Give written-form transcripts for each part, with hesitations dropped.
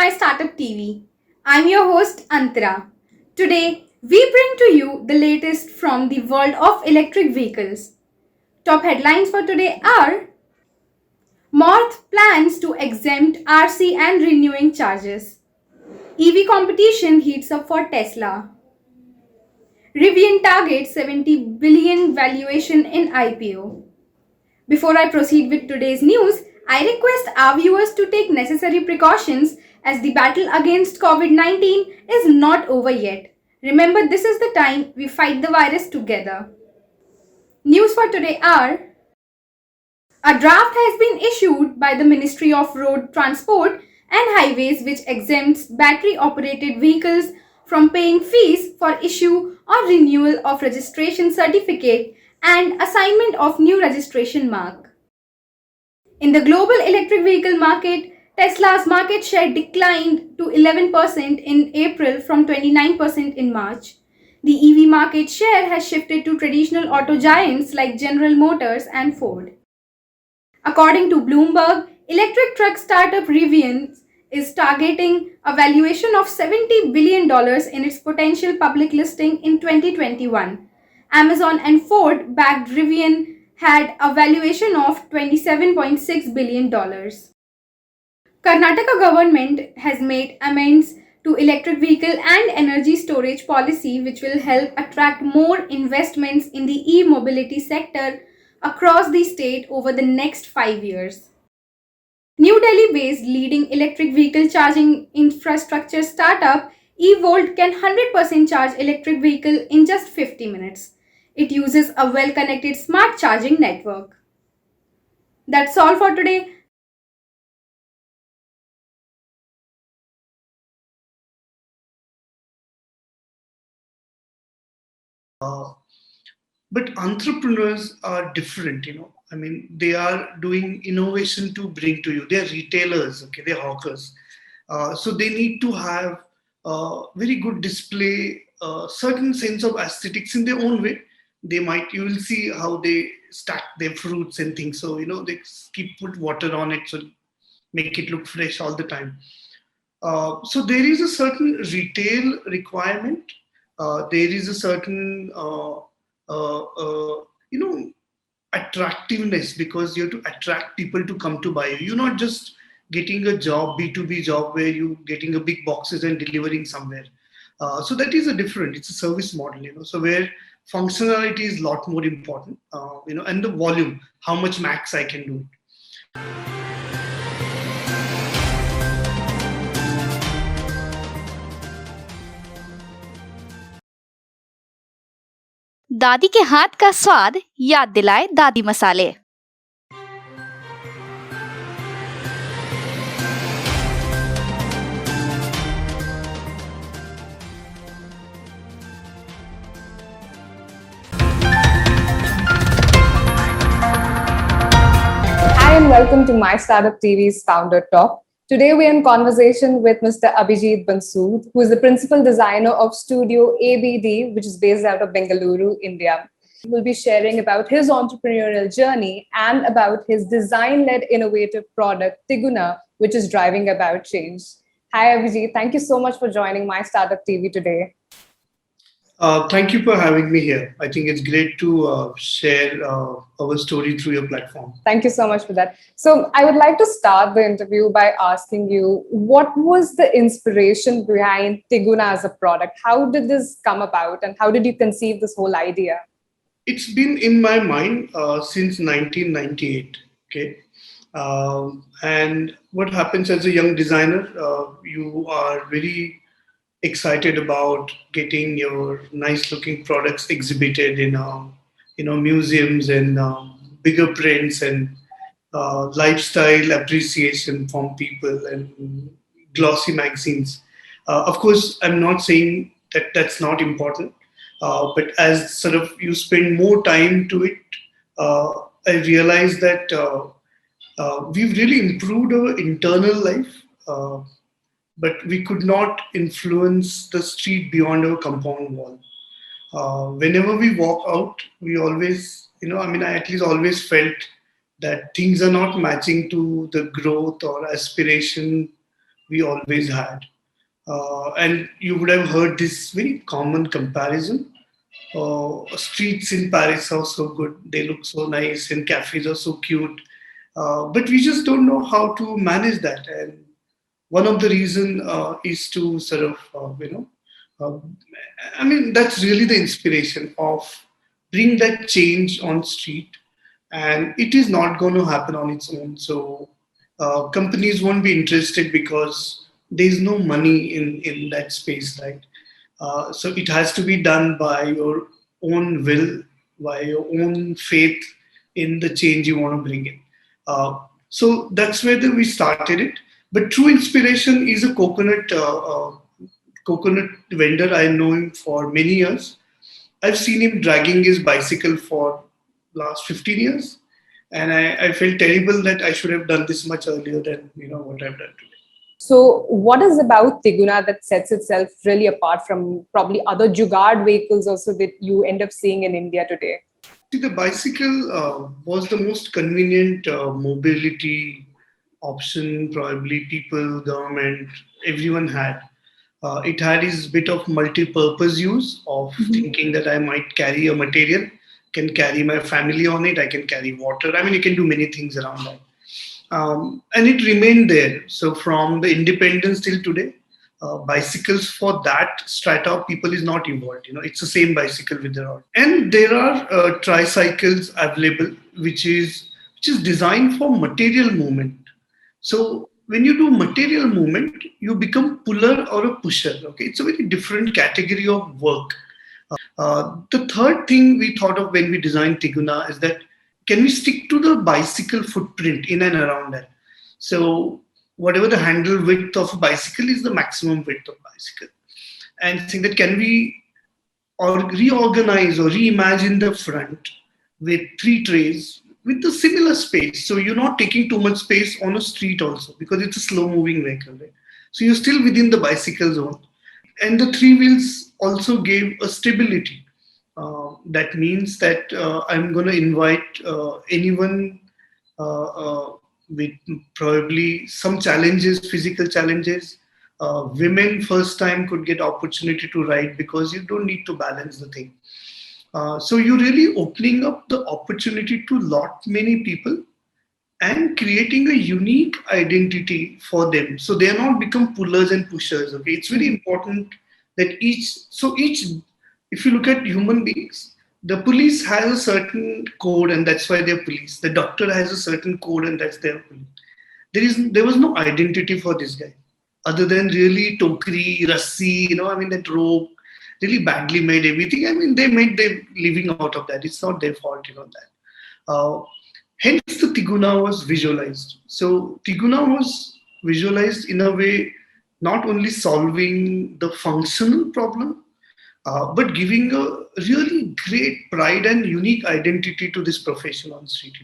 My Startup TV. I'm your host Antara. Today, we bring to you the latest from the world of electric vehicles. Top headlines for today are: Morth plans to exempt RC and renewing charges. EV competition heats up for Tesla. Rivian targets 70 billion valuation in IPO. Before I proceed with today's news, I request our viewers to take necessary precautions as the battle against COVID 19 is not over yet. Remember, this is the time we fight the virus together. News for today are: a draft has been issued by the Ministry of Road Transport and Highways which exempts battery operated vehicles from paying fees for issue or renewal of registration certificate and assignment of new registration mark. In the global electric vehicle market, Tesla's market share declined to 11% in April from 29% in March. The EV market share has shifted to traditional auto giants like General Motors and Ford. According to Bloomberg, electric truck startup Rivian is targeting a valuation of $70 billion in its potential public listing in 2021. Amazon and Ford backed Rivian had a valuation of $27.6 billion. Karnataka Government has made amends to electric vehicle and energy storage policy which will help attract more investments in the e-mobility sector across the state over the next 5 years. New Delhi-based leading electric vehicle charging infrastructure startup eVolt can 100% charge electric vehicle in just 50 minutes. It uses a well-connected smart charging network. That's all for today. But entrepreneurs are different, I mean, they are doing innovation to bring to you. They're retailers, okay, they're hawkers. So they need to have very good display, certain sense of aesthetics in their own way. You will see how they stack their fruits and things. So, they keep put water on it, so make it look fresh all the time. So there is a certain retail requirement. There is a certain, you know, attractiveness because you have to attract people to come to buy you. You're not just getting a job, B2B job, where you're getting a big boxes and delivering somewhere. So that is a different, it's a service model, so where functionality is a lot more important, and the volume, how much max I can do. दादी के हाथ का स्वाद याद दिलाए दादी मसाले। Hi and welcome to My Startup TV's Founder Talk. Today we are in conversation with Mr. Abhijit Bansood, who is the principal designer of Studio ABD, which is based out of Bengaluru, India. He will be sharing about his entrepreneurial journey and about his design-led innovative product, Tiguna, which is driving about change. Hi Abhijit, thank you so much for joining My Startup TV today. Thank you for having me here. I think it's great to share our story through your platform. Thank you so much for that. So I would like to start the interview by asking you, what was the inspiration behind Tiguna as a product? How did this come about and how did you conceive this whole idea? It's been in my mind since 1998. Okay. And what happens as a young designer, you are very excited about getting your nice looking products exhibited in museums and bigger prints and lifestyle appreciation from people and glossy magazines. Of course, I'm not saying that that's not important, but as sort of you spend more time to it, I realized that we've really improved our internal life. But we could not influence the street beyond our compound wall. Whenever we walk out, we always, I at least always felt that things are not matching to the growth or aspiration we always had. And you would have heard this very common comparison. Streets in Paris are so good, they look so nice, and cafes are so cute. But we just don't know how to manage that. And one of the reason is to sort of, uh, I mean, that's really the inspiration of bring that change on street, and it is not going to happen on its own. So companies won't be interested because there is no money in that space, right? So it has to be done by your own will, by your own faith in the change you want to bring in. So that's where we started it. But true inspiration is a coconut vendor. I know him for many years. I've seen him dragging his bicycle for last 15 years, and I felt terrible that I should have done this much earlier than what I've done today. So, what is about Tiguna that sets itself really apart from probably other Jugaad vehicles also that you end up seeing in India today? See, the bicycle was the most convenient mobility option. Probably people, government, everyone had. It had its bit of multi-purpose use of thinking that I might carry a material, can carry my family on it, I can carry water. I mean, you can do many things around that. And it remained there. So from the independence till today, bicycles for that strata of people is not evolved. It's the same bicycle with their own. And there are tricycles available, which is designed for material movement. So when you do material movement, you become puller or a pusher. Okay, it's a very different category of work. The third thing we thought of when we designed Tiguna is that can we stick to the bicycle footprint in and around that? So whatever the handle width of a bicycle is the maximum width of bicycle, and think that can we or reorganize or reimagine the front with three trays with the similar space. So you're not taking too much space on a street also because it's a slow moving vehicle, right? So you're still within the bicycle zone. And the three wheels also gave a stability. That means that I'm going to invite anyone with probably some challenges, physical challenges. Women first time could get opportunity to ride because you don't need to balance the thing. So you're really opening up the opportunity to lot many people and creating a unique identity for them. So they are not become pullers and pushers. Okay, it's very important that each, if you look at human beings, the police has a certain code and that's why they're police. The doctor has a certain code and that's their police. There was no identity for this guy other than really tokri, rassi, I mean that rope, really badly made everything. I mean they made their living out of that. It's not their fault, that. Hence, the Tiguna was visualized. So, Tiguna was visualized in a way not only solving the functional problem, but giving a really great pride and unique identity to this profession on street,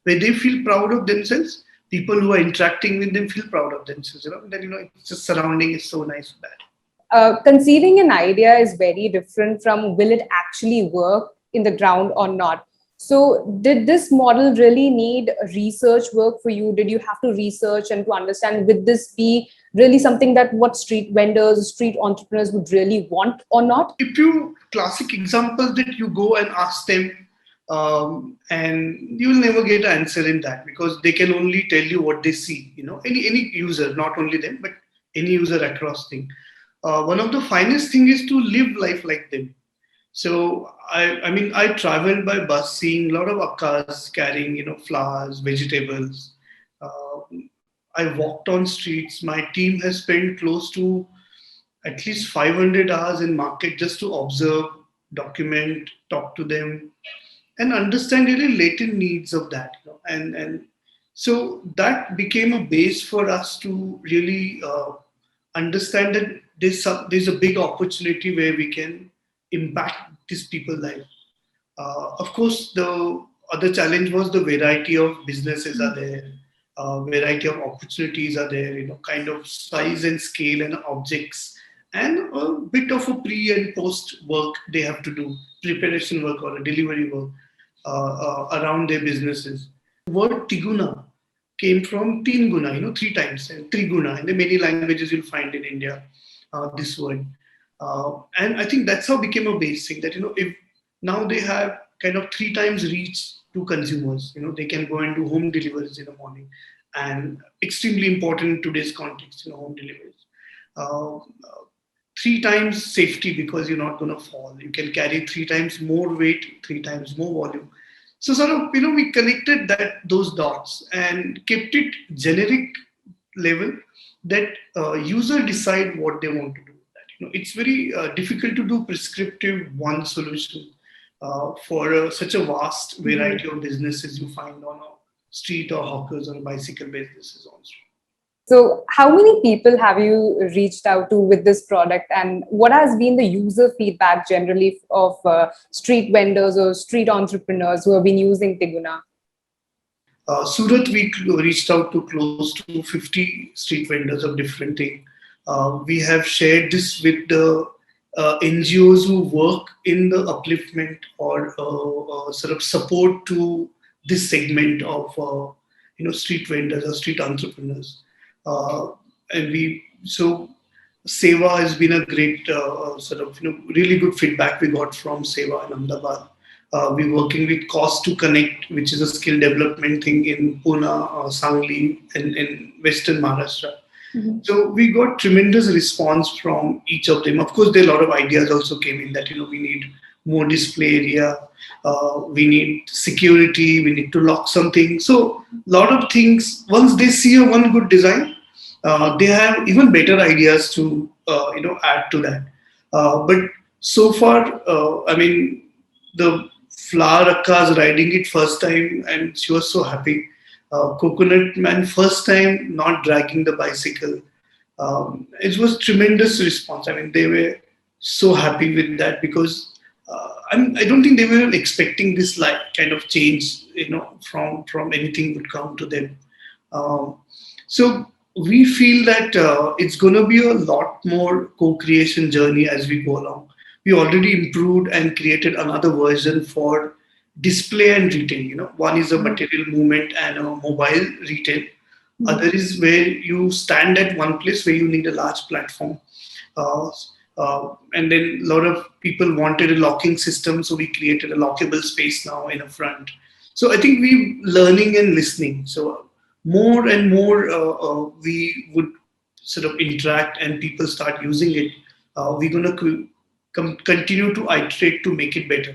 where they feel proud of themselves. People who are interacting with them feel proud of themselves, that, it's just surrounding is so nice with that. Conceiving an idea is very different from will it actually work in the ground or not. So, did this model really need research work for you? Did you have to research and to understand would this be really something that what street vendors, street entrepreneurs would really want or not? If you classic examples that you go and ask them, and you will never get an answer in that because they can only tell you what they see. Any user, not only them, but any user across thing. One of the finest thing is to live life like them. So I mean, I traveled by bus, seeing a lot of akkas carrying, flowers, vegetables. Uh, I walked on streets. My team has spent close to at least 500 hours in market just to observe, document, talk to them, and understand really latent needs of that. And so that became a base for us to really understand that there's a big opportunity where we can impact these people's life. Of course, the other challenge was the variety of businesses are there, variety of opportunities are there, kind of size and scale and objects, and a bit of a pre and post work they have to do, preparation work or a delivery work around their businesses. Word Tiguna came from teen guna, three times, and triguna. In the many languages you'll find in India this word. And I think that's how became a base thing that, if now they have kind of three times reach to consumers, they can go and do home deliveries in the morning. And extremely important in today's context, home deliveries. Uh, Three times safety because you're not going to fall. You can carry three times more weight, three times more volume. So sort of, we connected those dots and kept it generic level that user decide what they want to do with that. It's very difficult to do prescriptive one solution for such a vast variety of businesses you find on a street or hawkers or bicycle businesses on street. So, how many people have you reached out to with this product, and what has been the user feedback generally of street vendors or street entrepreneurs who have been using Tiguna? Surat, we reached out to close to 50 street vendors of different things. We have shared this with the NGOs who work in the upliftment or sort of support to this segment of street vendors or street entrepreneurs. And we so Seva has been a great sort of really good feedback we got from Seva in Ahmedabad. We're working with Cost to Connect, which is a skill development thing in Pune, Sangli, and in Western Maharashtra. Mm-hmm. So we got tremendous response from each of them. Of course, there are a lot of ideas also came in that we need more display area, we need security, we need to lock something. So a lot of things. Once they see a one good design, they have even better ideas to add to that. But so far, I mean, the flower Akka is riding it first time, and she was so happy. Coconut Man first time not dragging the bicycle. It was tremendous response. I mean, they were so happy with that because I don't think they were expecting this like kind of change, from anything would come to them. So we feel that it's going to be a lot more co-creation journey as we go along. We already improved and created another version for display and retail. One is a material movement and a mobile retail. Other is where you stand at one place where you need a large platform. And then a lot of people wanted a locking system, so we created a lockable space now in a front. So I think we're learning and listening. So more and more we would sort of interact and people start using it. We're going to continue to iterate to make it better.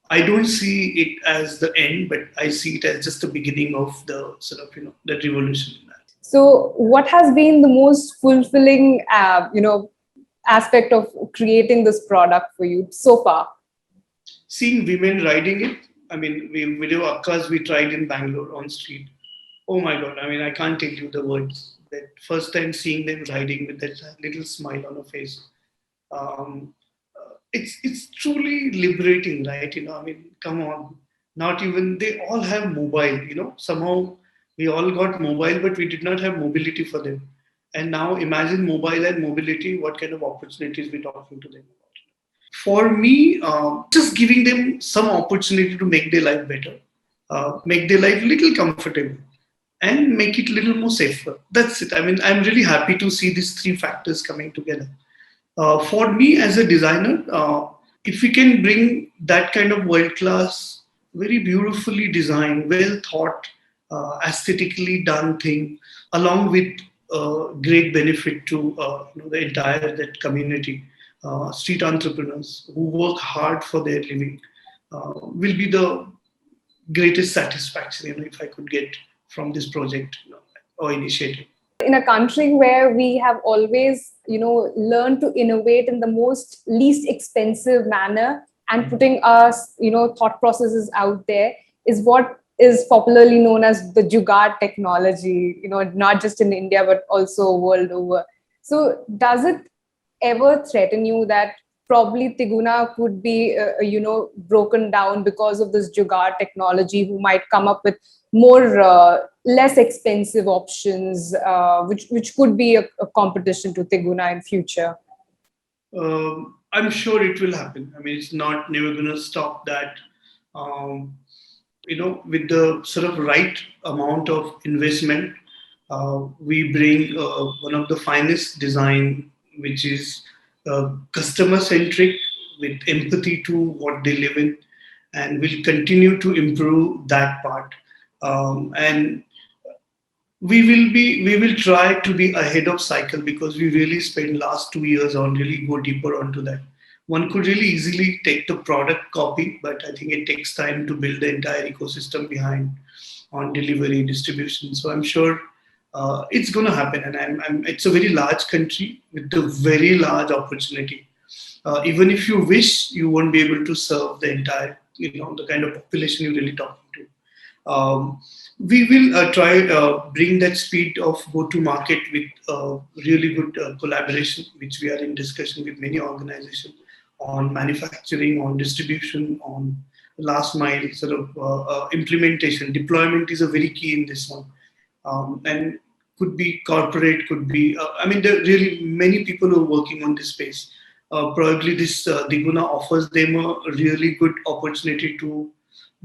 I don't see it as the end, but I see it as just the beginning of the sort of the revolution in that. So, what has been the most fulfilling, aspect of creating this product for you so far? Seeing women riding it. I mean, video Akkas we tried in Bangalore on street. Oh my God! I mean, I can't tell you the words. That first time seeing them riding with that little smile on her face. It's truly liberating, right? I mean, come on. Not even they all have mobile. Somehow we all got mobile, but we did not have mobility for them. And now imagine mobile and mobility. What kind of opportunities we're talking to them about? For me, just giving them some opportunity to make their life better, make their life little comfortable, and make it a little more safer. That's it. I mean, I'm really happy to see these three factors coming together. For me as a designer, if we can bring that kind of world-class, very beautifully designed, well thought, aesthetically done thing, along with great benefit to the entire that community, street entrepreneurs who work hard for their living, will be the greatest satisfaction if I could get from this project or initiative. In a country where we have always learned to innovate in the most least expensive manner and putting our thought processes out there is what is popularly known as the jugaad technology, not just in India but also world over. So does it ever threaten you that probably Tiguna could be broken down because of this jugaad technology, who might come up with more less expensive options, which could be a competition to Tiguna in future? I'm sure it will happen. I mean, it's not never going to stop that. with the sort of right amount of investment, we bring one of the finest design, which is customer centric with empathy to what they live in, and we'll continue to improve that part. And we will try to be ahead of cycle because we really spent last 2 years on really go deeper onto that. One could really easily take the product copy, but I think it takes time to build the entire ecosystem behind on delivery distribution. So I'm sure it's going to happen, and it's a very large country with a very large opportunity. Even if you wish, you won't be able to serve the entire, the kind of population you're really talking to. We will try bring that speed of go to market with really good collaboration, which we are in discussion with many organizations on manufacturing, on distribution, on last mile sort of implementation. Deployment is a very key in this one, and could be corporate, could be. I mean, there are really many people who are working on this space. Probably this Diguna offers them a really good opportunity to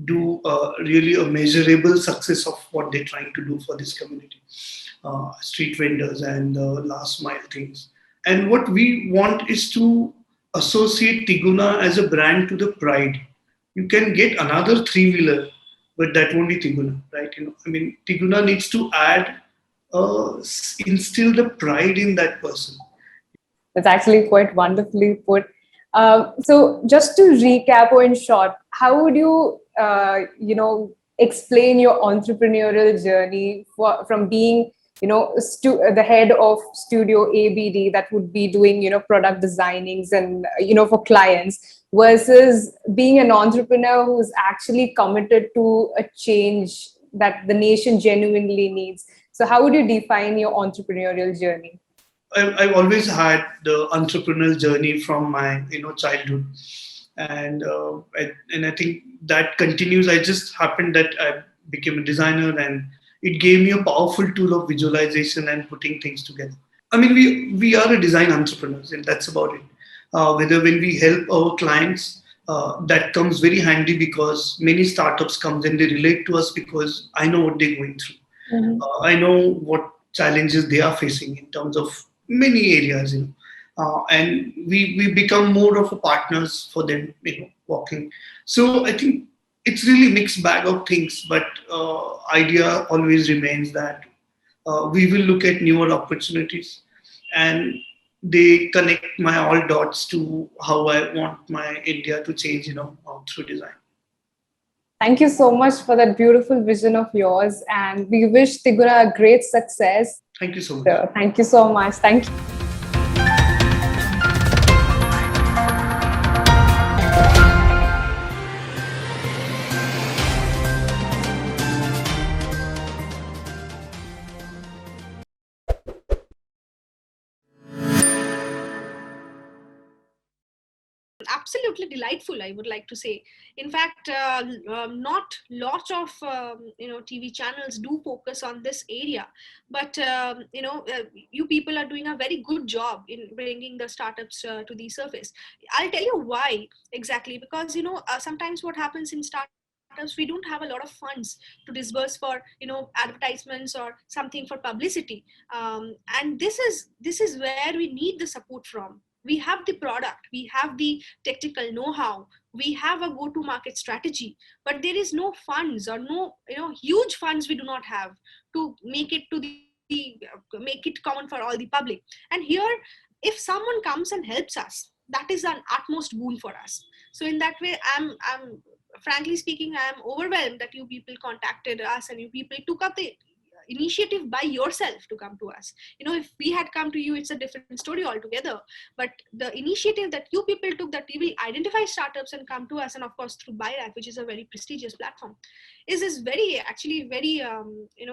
do really a measurable success of what they're trying to do for this community, street vendors and last mile things. And what we want is to associate Tiguna as a brand to the pride. You can get another three wheeler, but that won't be Tiguna, right? I mean, Tiguna needs to add, instill the pride in that person. That's actually quite wonderfully put. So, just to recap or in short, how would you, explain your entrepreneurial journey from being, the head of Studio ABD that would be doing, product designings and, for clients versus being an entrepreneur who's actually committed to a change that the nation genuinely needs. So, how would you define your entrepreneurial journey? I've always had the entrepreneurial journey from my childhood, and I think that continues. I just happened that I became a designer, and it gave me a powerful tool of visualization and putting things together. I mean, we are a design entrepreneurs, and that's about it. Whether when we help our clients, that comes very handy because many startups comes and they relate to us because I know what they're going through. I know what challenges they are facing in terms of many areas, and we become more of a partners for them, walking. So I think it's really mixed bag of things, but idea always remains that we will look at newer opportunities, and they connect my all dots to how I want my India to change, through design. Thank you so much for that beautiful vision of yours. And we wish Tiguna a great success. Thank you so much. So, thank you so much. Thank you. Absolutely delightful, I would like to say. In fact, not lot of TV channels do focus on this area, but you people are doing a very good job in bringing the startups to the surface. I'll tell you why exactly, because sometimes what happens in startups, we don't have a lot of funds to disburse for advertisements or something for publicity, and this is where we need the support from. We have the product, we have the technical know-how, we have a go-to-market strategy, but there is no funds or no huge funds we do not have to make it common for all the public. And here, if someone comes and helps us, that is an utmost boon for us. So in that way, I'm frankly speaking, I am overwhelmed that you people contacted us and you people took up the initiative by yourself to come to us. If we had come to you, it's a different story altogether. But the initiative that you people took, that you will identify startups and come to us, and of course through BuyLife, which is a very prestigious platform, is very actually very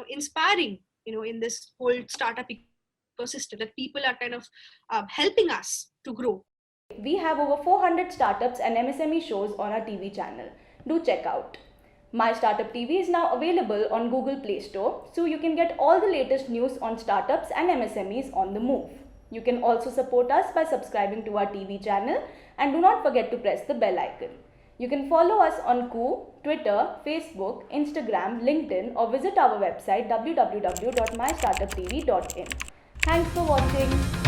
inspiring. In this whole startup ecosystem, that people are kind of helping us to grow. We have over 400 startups and MSME shows on our TV channel. Do check out. My Startup TV is now available on Google Play Store, so you can get all the latest news on startups and MSMEs on the move. You can also support us by subscribing to our TV channel, and do not forget to press the bell icon. You can follow us on Twitter, Facebook, Instagram, LinkedIn, or visit our website www.mystartuptv.in. Thanks for watching.